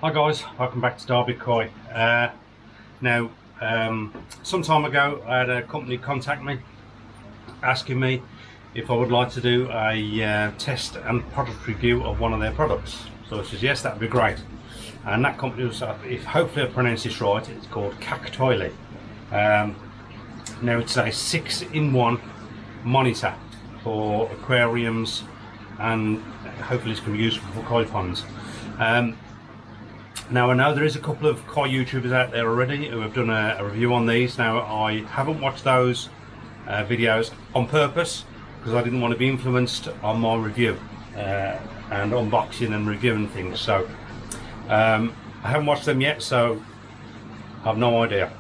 Hi guys, welcome back to Derby Koi. Now, some time ago I had a company contact me asking me if I would like to do a test and product review of one of their products. So I said yes, that would be great. And that company was, if hopefully I pronounce this right, it's called Kactoily. Now it's a 6-in-1 monitor for aquariums, and hopefully it's going to be useful for koi ponds. Now I know there is a couple of koi YouTubers out there already who have done a review on these. Now I haven't watched those videos on purpose because I didn't want to be influenced on my review and unboxing and reviewing things. So I haven't watched them yet, so I have no idea.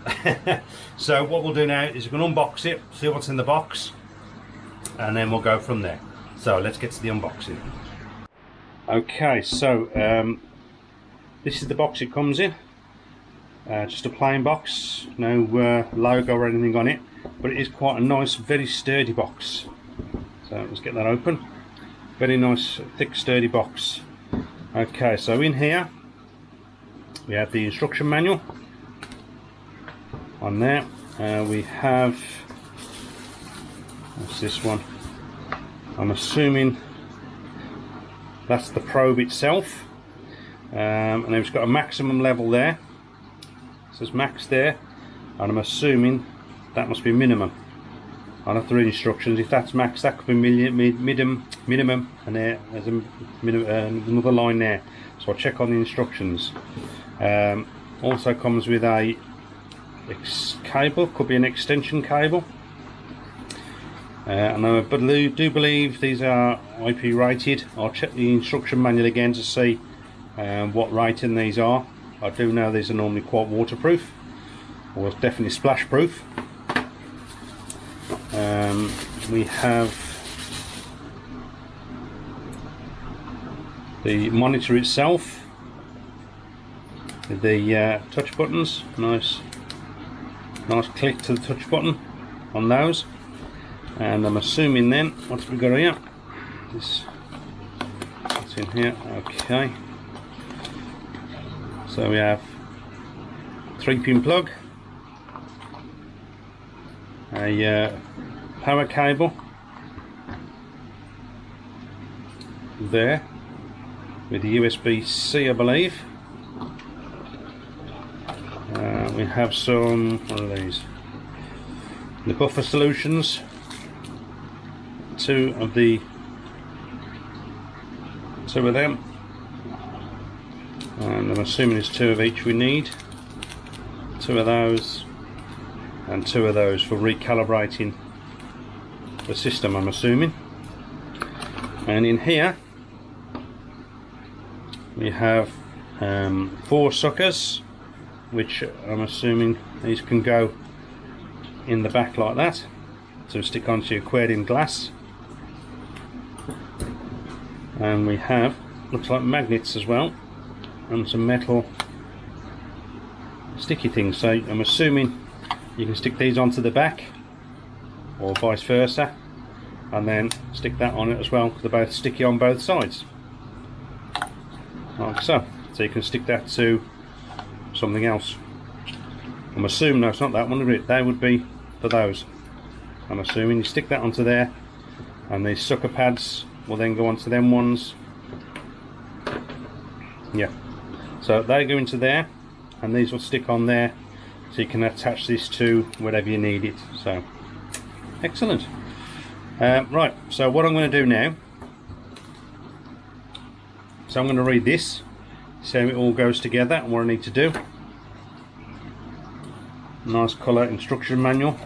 So what we'll do now is we're going to unbox it, see what's in the box, and then we'll go from there. So let's get to the unboxing. Okay, so this is the box it comes in. Just a plain box, no logo or anything on it, but it is quite a nice, very sturdy box. So let's get that open. Very nice, thick, sturdy box. Okay, so in here we have the instruction manual. On there we have, what's this one? I'm assuming that's the probe itself. And it's got a maximum level there. It says max there, and I'm assuming that must be minimum. I'll have to read instructions. If that's max, that could be minimum, and there's another line there. So I'll check on the instructions. Also comes with a cable, could be an extension cable. And I do believe these are IP rated. I'll check the instruction manual again to see what rating these are. I do know these are normally quite waterproof, or definitely splash proof. We have the monitor itself with the touch buttons. Nice click to the touch button on those. And I'm assuming then, what's we got here? What's in here? Okay. So we have 3-pin plug, a power cable there with the USB-C, I believe. We have some, what are these? The buffer solutions. Two of them. And I'm assuming there's 2 of each we need. 2 of those and 2 of those for recalibrating the system, I'm assuming. And in here we have 4 suckers, which I'm assuming these can go in the back like that to stick onto your aquarium glass. And we have, looks like magnets as well, and some metal sticky things. So I'm assuming you can stick these onto the back, or vice versa, and then stick that on it as well, because they're both sticky on both sides, like so. So you can stick that to something else. I'm assuming, no, it's not that one, is it? They would be for those. I'm assuming you stick that onto there, and these sucker pads will then go onto them ones. Yeah. So they go into there, and these will stick on there, so you can attach this to whatever you need it. So excellent. Right, so what I'm going to do now, so I'm going to read this, see how it all goes together and what I need to do. Nice colour instruction manual,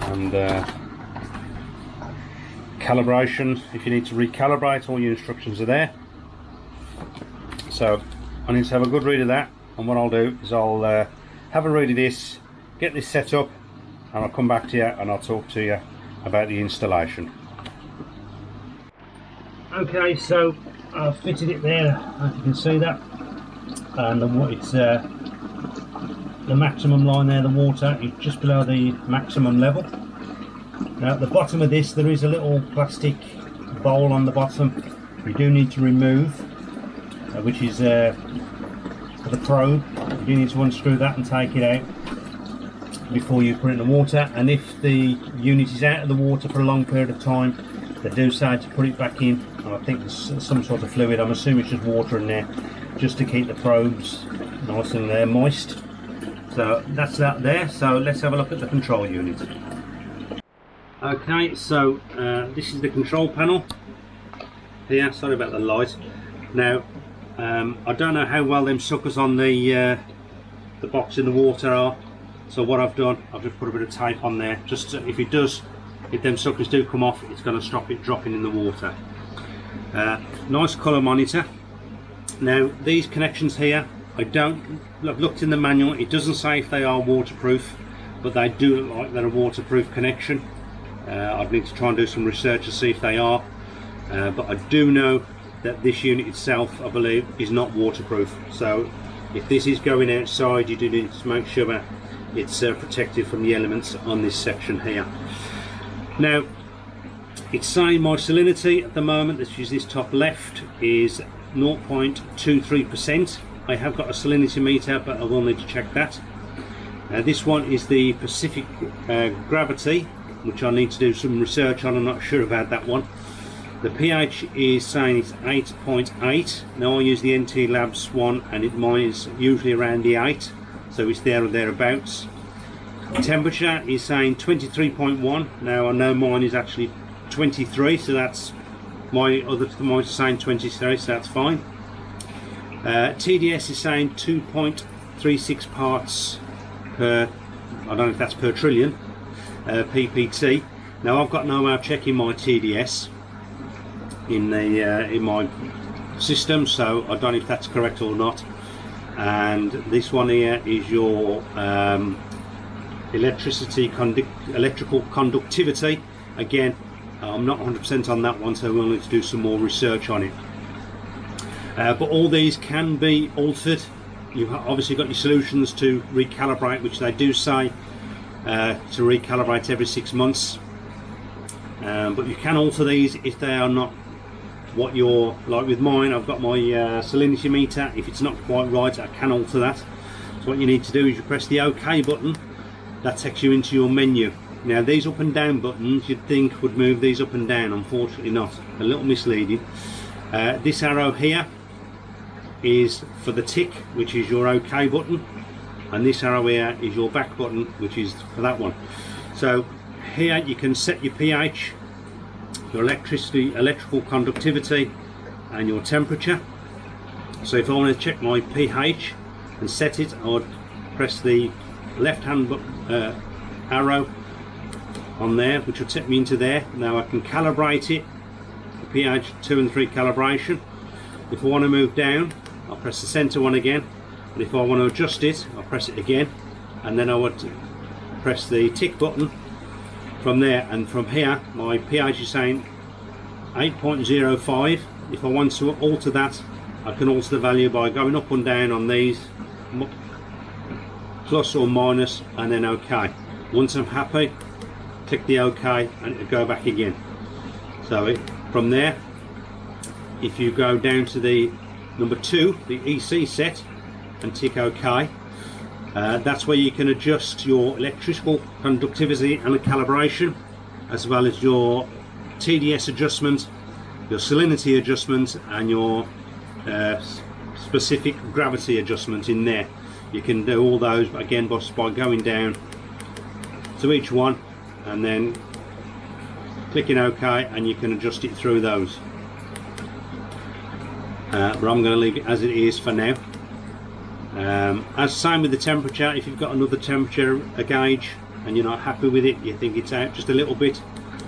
and calibration. If you need to recalibrate, all your instructions are there. So I need to have a good read of that, and what I'll do is I'll have a read of this, get this set up, and I'll come back to you and I'll talk to you about the installation. Okay, so I've fitted it there, as you can see that, and it's the maximum line there, the water is just below the maximum level. Now at the bottom of this there is a little plastic bowl on the bottom we do need to remove. which is for the probe. You need to unscrew that and take it out before you put it in the water. And if the unit is out of the water for a long period of time, they do say to put it back in, and I think there's some sort of fluid. I'm assuming it's just water in there, just to keep the probes nice and moist. So that's that there. So let's have a look at the control unit. Okay, so this is the control panel here. Sorry about the light. Now I don't know how well them suckers on the box in the water are, so what I've done, I've just put a bit of tape on there, just to, if them suckers do come off, it's going to stop it dropping in the water. Nice colour monitor. Now these connections here, I've looked in the manual, it doesn't say if they are waterproof, but they do look like they're a waterproof connection. I'd need to try and do some research to see if they are, but I do know that this unit itself, I believe, is not waterproof. So if this is going outside, you do need to make sure that it's protected from the elements on this section here. Now it's saying my salinity at the moment, which is this top left, is 0.23%. I have got a salinity meter, but I will need to check that. This one is the Pacific gravity, which I need to do some research on. I'm not sure about that one. The pH is saying it's 8.8. Now I use the NT Labs one, and mine is usually around the 8, so it's there or thereabouts. Temperature is saying 23.1. Now I know mine is actually 23, so that's mine is saying 23, so that's fine. TDS is saying 2.36 parts per, I don't know if that's per trillion, PPT. Now I've got no way of checking my TDS in my system, so I don't know if that's correct or not. And this one here is your electrical conductivity. Again, I'm not 100% on that one, so we'll need to do some more research on it. But all these can be altered. You've obviously got your solutions to recalibrate, which they do say to recalibrate every 6 months. But you can alter these if they are not what you're, like with mine, I've got my salinity meter. If it's not quite right, I can alter that. So what you need to do is you press the OK button. That takes you into your menu. Now these up and down buttons you'd think would move these up and down, unfortunately not. A little misleading. This arrow here is for the tick, which is your OK button, and this arrow here is your back button, which is for that one. So here you can set your pH, your electrical conductivity, and your temperature. So if I want to check my pH and set it, I would press the left hand arrow on there, which will take me into there. Now I can calibrate it, pH 2 and 3 calibration. If I want to move down, I'll press the center one again, and if I want to adjust it, I'll press it again, and then I would press the tick button from there. And from here my pH is saying 8.05. if I want to alter that, I can alter the value by going up and down on these, plus or minus, and then OK. Once I'm happy, click the OK and it'll go back again. So from there, if you go down to the number 2, the EC set, and tick OK, that's where you can adjust your electrical conductivity and the calibration, as well as your TDS adjustment, your salinity adjustment, and your specific gravity adjustment in there. You can do all those again by going down to each one and then clicking OK, and you can adjust it through those. But I'm going to leave it as it is for now. As same with the temperature, if you've got another temperature gauge and you're not happy with it, you think it's out just a little bit,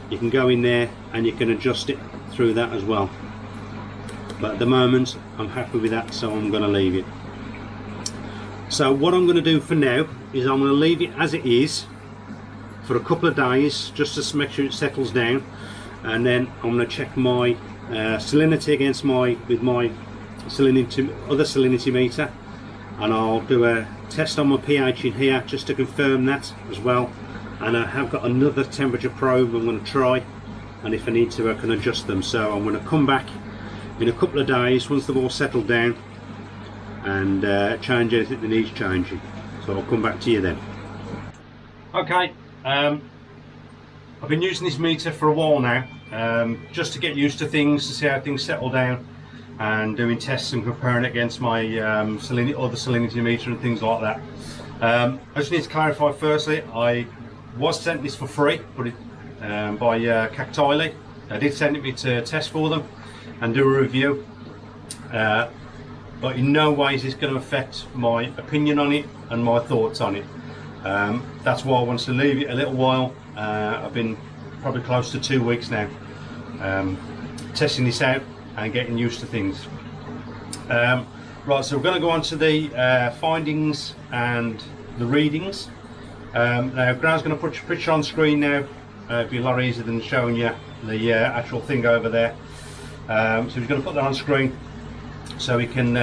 you can go in there and you can adjust it through that as well. But at the moment I'm happy with that, so I'm going to leave it. So what I'm going to do for now is I'm going to leave it as it is for a couple of days, just to make sure it settles down, and then I'm going to check my salinity against my other salinity meter, and I'll do a test on my pH in here just to confirm that as well. And I have got another temperature probe I'm going to try, and if I need to I can adjust them. So I'm going to come back in a couple of days, once they've all settled down, and change anything that needs changing. So I'll come back to you then. Okay, I've been using this meter for a while now, just to get used to things, to see how things settle down, and doing tests and comparing it against my other salinity meter and things like that. I just need to clarify firstly, I was sent this for free, but by Kactoily. I did send it me to test for them and do a review, but in no way is this going to affect my opinion on it and my thoughts on it. That's why I want to leave it a little while. I've been probably close to 2 weeks now testing this out and getting used to things. Right, so we're going to go on to the findings and the readings. Now Graham's going to put your picture on screen now. It'll be a lot easier than showing you the actual thing over there. So he's going to put that on screen so we can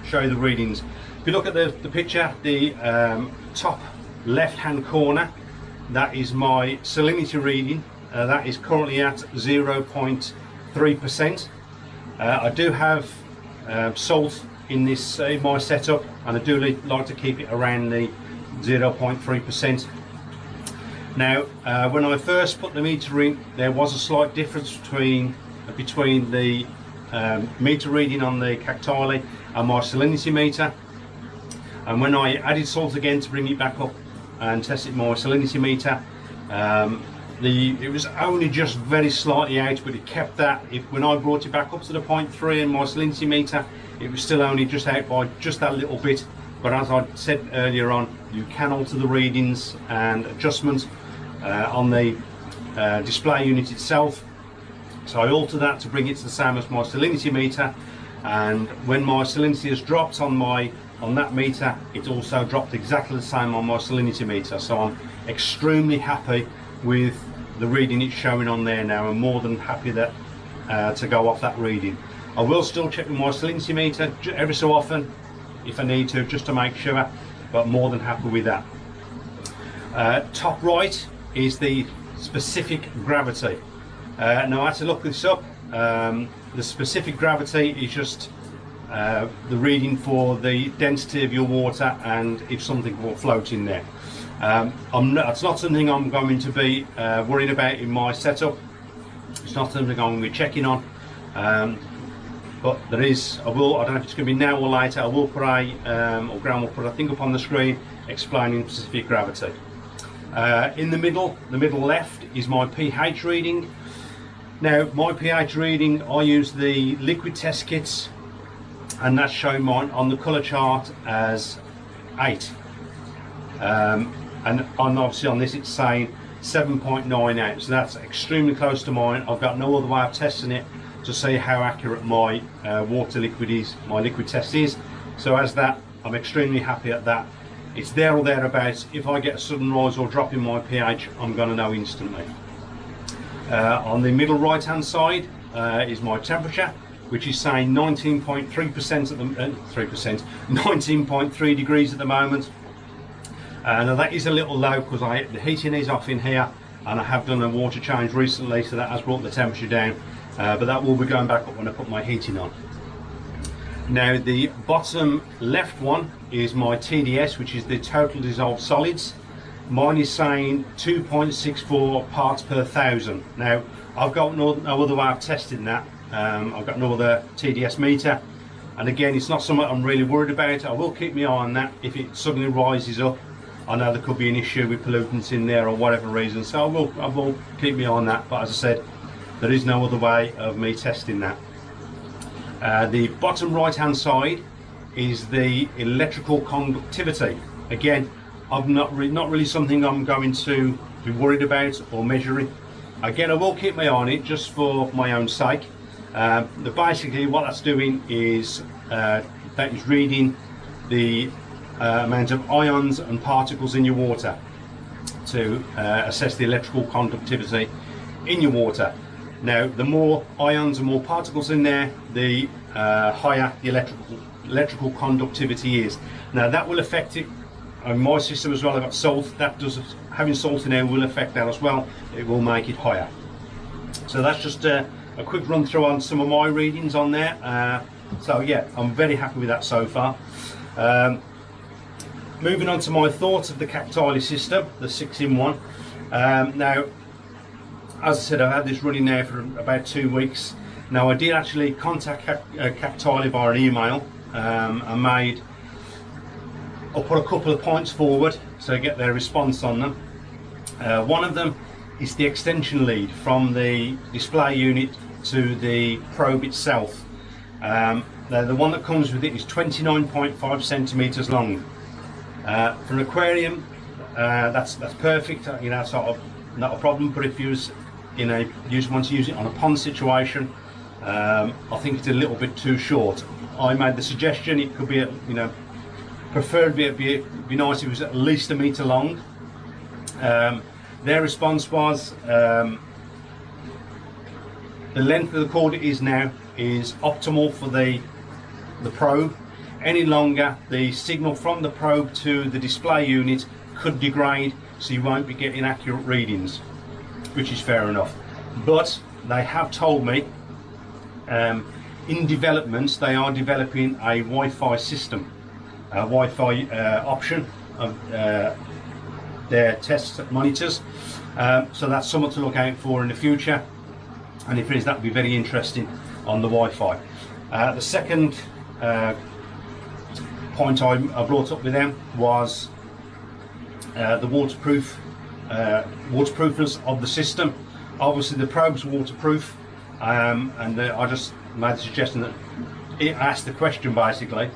show you the readings. If you look at the picture, the top left hand corner, that is my salinity reading. That is currently at 0.3%. I do have salt in this in my setup, and I do like to keep it around the 0.3%. Now, when I first put the meter in, there was a slight difference between the meter reading on the Kactoily and my salinity meter. And when I added salt again to bring it back up and tested my salinity meter, it was only just very slightly out, but it kept that. When I brought it back up to the 0.3 in my salinity meter, it was still only just out by just that little bit. But as I said earlier on, you can alter the readings and adjustments on the display unit itself. So I altered that to bring it to the same as my salinity meter, and when my salinity has dropped on that meter, it also dropped exactly the same on my salinity meter. So I'm extremely happy with the reading it's showing on there now. I'm more than happy that to go off that reading. I will still check with my salinity meter every so often if I need to, just to make sure, but more than happy with that. Top right is the specific gravity. Now I had to look this up. The specific gravity is just the reading for the density of your water and if something will float in there. It's not something I'm going to be worried about in my setup. It's not something I'm going to be checking on. But there is, I don't know if it's going to be now or later, I will put or Graham will put a thing up on the screen explaining specific gravity. In the middle left is my pH reading. Now my pH reading, I use the liquid test kits, and that's showing mine on the colour chart as 8. And obviously on this it's saying 7.98, so that's extremely close to mine. I've got no other way of testing it to see how accurate my water liquid is, my liquid test is. So as that, I'm extremely happy at that. It's there or thereabouts. If I get a sudden rise or drop in my pH, I'm going to know instantly. On the middle right hand side is my temperature, which is saying 19.3% at the 19.3 degrees at the moment. Now that is a little low because the heating is off in here, and I have done a water change recently, so that has brought the temperature down. But that will be going back up when I put my heating on. Now the bottom left one is my TDS, which is the total dissolved solids. Mine is saying 2.64 parts per thousand. Now I've got no other way of testing that. I've got no other TDS meter, and again it's not something I'm really worried about. I will keep my eye on that. If it suddenly rises up, I know there could be an issue with pollutants in there or whatever reason, so I will keep my eye on that. But as I said, there is no other way of me testing that. The bottom right hand side is the electrical conductivity. Again, not really something I'm going to be worried about or measuring. Again, I will keep my eye on it just for my own sake. Basically what that's doing is that is reading the amount of ions and particles in your water to assess the electrical conductivity in your water. Now the more ions and more particles in there, the higher the electrical conductivity is. Now that will affect it on my system as well. I've got salt. Having salt in there will affect that as well. It will make it higher. So that's just a quick run through on some of my readings on there. So yeah, I'm very happy with that so far. Moving on to my thoughts of the kactoily system, the 6-in-1. Now, as I said, I've had this running now for about 2 weeks. Now, I did actually contact kactoily via an email. I put a couple of points forward to get their response on them. One of them is the extension lead from the display unit to the probe itself. Now, the one that comes with it is 29.5 centimeters long. For an aquarium, that's perfect. You know, sort of not a problem. But if you want to use it on a pond situation, I think it's a little bit too short. I made the suggestion it could be, preferably it'd be nice if it was at least 1 meter long. Their response was the length of the cord it is now is optimal for the probe. Any longer, the signal from the probe to the display unit could degrade, so you won't be getting accurate readings, which is fair enough. But they have told me in development they are developing a Wi-Fi system, a Wi-Fi option of their test monitors. So that's something to look out for in the future, and if it is, that would be very interesting on the Wi-Fi. The second point I brought up with them was the waterproofness of the system. Obviously the probe's waterproof, and I just made the suggestion that it asked the question basically,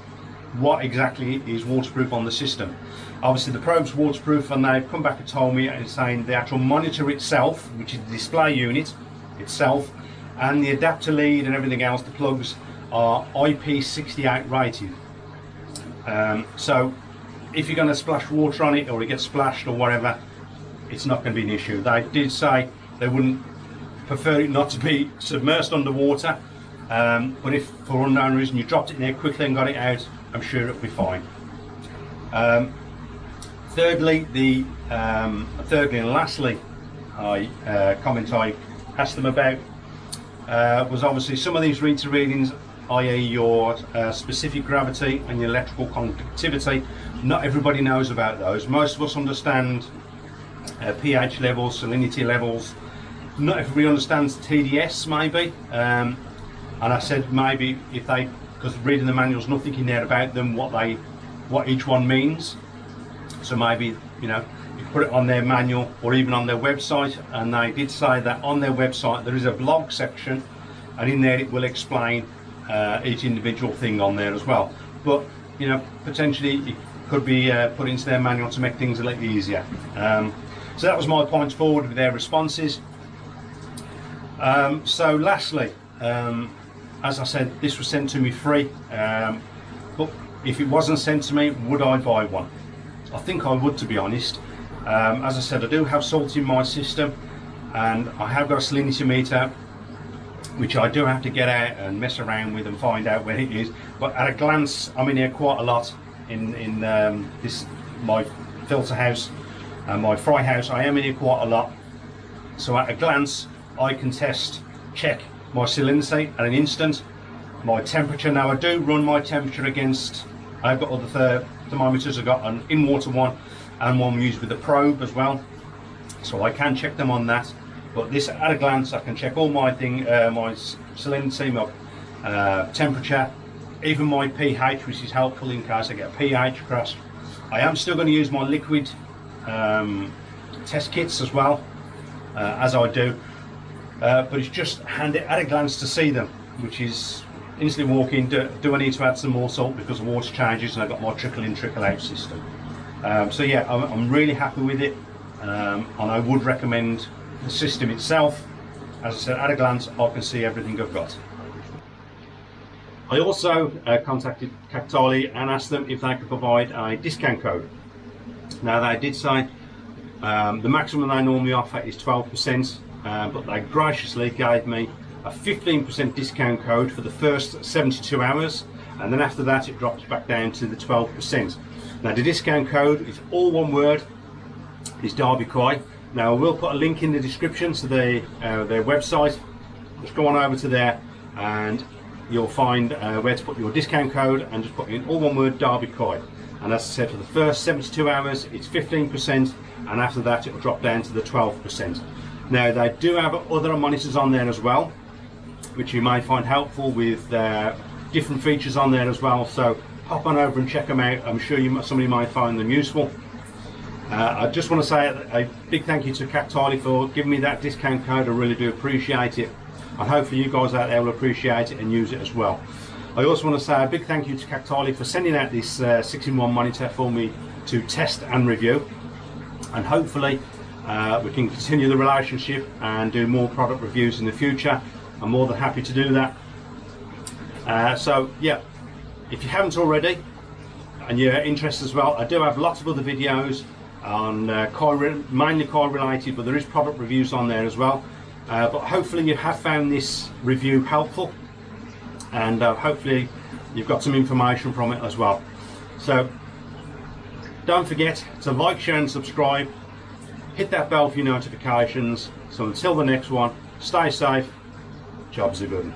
what exactly is waterproof on the system? Obviously the probe's waterproof, and they've come back and told me and saying the actual monitor itself, which is the display unit itself, and the adapter lead and everything else, the plugs, are IP68 rated. So if you're going to splash water on it, or it gets splashed or whatever, it's not going to be an issue. They did say they wouldn't prefer it not to be submersed underwater, but if for unknown reason you dropped it in there quickly and got it out, I'm sure it'll be fine. Thirdly and lastly, comment I asked them about was obviously some of these meter readings, i.e. your specific gravity and your electrical conductivity. Not everybody knows about those. Most of us understand pH levels, salinity levels. Not everybody understands TDS maybe, and I said maybe if they, because reading the manuals, nothing in there about them, what each one means. So maybe, you put it on their manual or even on their website. And they did say that on their website there is a blog section, and in there it will explain each individual thing on there as well. But potentially it could be put into their manual to make things a little easier. So that was my points forward with their responses. So lastly, as I said, this was sent to me free, but if it wasn't sent to me, would I buy one? I think I would, to be honest. As I said, I do have salt in my system, and I have got a salinity meter, which I do have to get out and mess around with and find out where it is. But at a glance, I'm in here quite a lot in this my filter house and my fry house. I am in here quite a lot, so at a glance I can check my salinity at an instant, my temperature. Now I do run my temperature against, I've got other thermometers. I've got an in-water one and one used with a probe as well, so I can check them on that. But this, at a glance, I can check all my my salinity, my temperature, even my pH, which is helpful in case I get a pH crash. I am still going to use my liquid test kits as well, as I do. But it's just handy at a glance to see them, which is instantly walk in. Do I need to add some more salt because the water changes, and I've got my trickle in, trickle out system. So yeah, I'm really happy with it, and I would recommend the system itself. As I said, at a glance I can see everything I've got. I also contacted kactoily and asked them if they could provide a discount code. Now they did say the maximum they normally offer is 12%, but they graciously gave me a 15% discount code for the first 72 hours, and then after that it drops back down to the 12%. Now the discount code is all one word, is Derby Koi. Now I will put a link in the description to their website, just go on over to there and you'll find where to put your discount code, and just put in all one word Derby Koi. And as I said, for the first 72 hours it's 15%, and after that it will drop down to the 12%. Now they do have other monitors on there as well, which you may find helpful, with different features on there as well, so pop on over and check them out. I'm sure somebody might find them useful. I just want to say a big thank you to Kactoily for giving me that discount code. I really do appreciate it, and hopefully you guys out there will appreciate it and use it as well. I also want to say a big thank you to Kactoily for sending out this 6-in-1 monitor for me to test and review, and hopefully we can continue the relationship and do more product reviews in the future. I'm more than happy to do that. So yeah, if you haven't already and you're interested as well, I do have lots of other videos on mainly koi related, but there is product reviews on there as well. But hopefully you have found this review helpful, and hopefully you've got some information from it as well. So don't forget to like, share and subscribe. Hit that bell for your notifications. So until the next one, stay safe. Jobs are good.